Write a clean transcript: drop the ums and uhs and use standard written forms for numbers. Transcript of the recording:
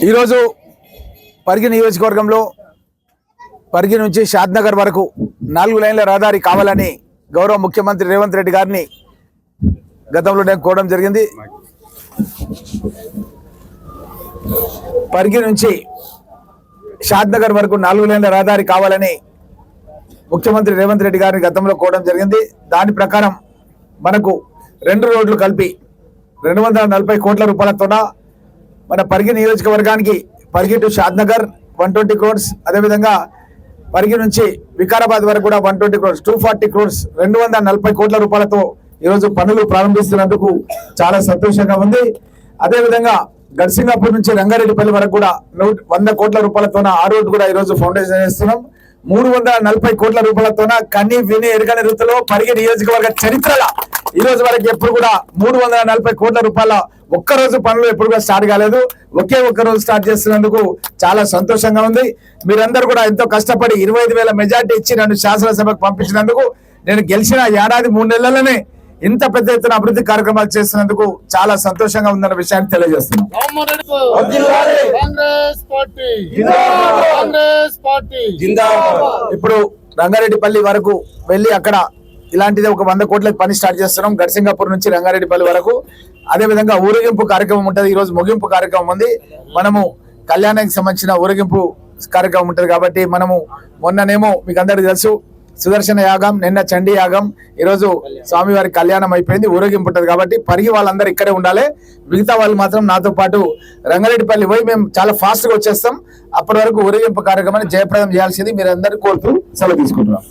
ఈరోజు పరిగి నియోజకవర్గంలో పరిగి నుంచి షాద్నగర్ వరకు 4 లైన్ల రహదారి కావాలని గౌరవ ముఖ్యమంత్రి రేవంత్ రెడ్డి గారిని గతంలోనే కోరడం జరిగింది. పరిగి నుంచి షాద్నగర్ వరకు 4 లైన్ల రహదారి కావాలని ముఖ్యమంత్రి రేవంత్ రెడ్డి గారిని గతంలో కోరడం జరిగింది. దాని ప్రకారం మనకు 2 రోడ్లు కలిపి 240 కోట్ల రూపాయలతోన మన పరిగి నియోజకవర్గానికి పరిగి టు షాద్నగర్ 120 crores, అదేవిధంగా పరిగి నుంచి వికారాబాద్ వరకు కూడా 120 crores, 240 crores 240 కోట్ల రూపాయలతో ఈరోజు పనులు ప్రారంభిస్తున్నందుకు చాలా సంతోషంగా ఉంది. అదేవిధంగా గడ్సింగాపూర్ నుంచి రంగారెడ్డిపల్లి వరకు కూడా 100 కోట్ల రూపాయలతోన ఆ రోడ్డు కూడా ఈరోజు ఫౌండేషన్ చేస్తున్నాం. 340 కోట్ల రూపాయలతోన కన్ని విని ఎరగని రీతిలో పరిగి నియోజకవర్గ చరిత్రలో ఈ రోజు వరకు ఎప్పుడు కూడా 340 కోట్ల రూపాయల ఒక్కరోజు పనులు ఎప్పుడు కూడా స్టార్ట్ కాలేదు. ఒకే ఒక్క రోజు స్టార్ట్ చేస్తున్నందుకు చాలా సంతోషంగా ఉంది. మీరందరూ కూడా ఎంతో కష్టపడి 25,000 మెజార్టీ ఇచ్చి నన్ను శాసనసభకు పంపించినందుకు, నేను గెలిచిన ఏడాది 3 నెలల్లోనే ఇంత పెద్ద ఎత్తున అభివృద్ధి కార్యక్రమాలు చేస్తున్నందుకు చాలా సంతోషంగా ఉందన్న విషయాన్ని తెలియజేస్తున్నాం. ఇప్పుడు రంగారెడ్డిపల్లి వరకు వెళ్ళి అక్కడ ఇలాంటిది ఒక 100 కోట్ల పని స్టార్ట్ చేస్తున్నాం. గడ్సింగాపూర్ నుంచి రంగారెడ్డిపల్లి వరకు. అదేవిధంగా ఊరేగింపు కార్యక్రమం ఉంటుంది. ఈ రోజు ముగింపు కార్యక్రమం ఉంది. మనము కళ్యాణానికి సంబంధించిన ఊరేగింపు కార్యక్రమం ఉంటుంది కాబట్టి మనము మొన్ననేమో మీకు అందరికీ తెలుసు సుదర్శన యాగం, నిన్న చండీ యాగం, ఈరోజు స్వామివారి కళ్యాణం అయిపోయింది. ఊరేగింపు ఉంటుంది కాబట్టి పరిగి వాళ్ళందరూ ఇక్కడే ఉండాలి. మిగతా వాళ్ళు మాత్రం నాతో పాటు రంగారెడ్డిపల్లి పోయి మేము చాలా ఫాస్ట్గా వచ్చేస్తాం. అప్పటి వరకు ఊరేగింపు కార్యక్రమాన్ని జయప్రదం చేయాల్సింది మీరు అందరూ కోరుతూ సెలవు తీసుకుంటున్నాం.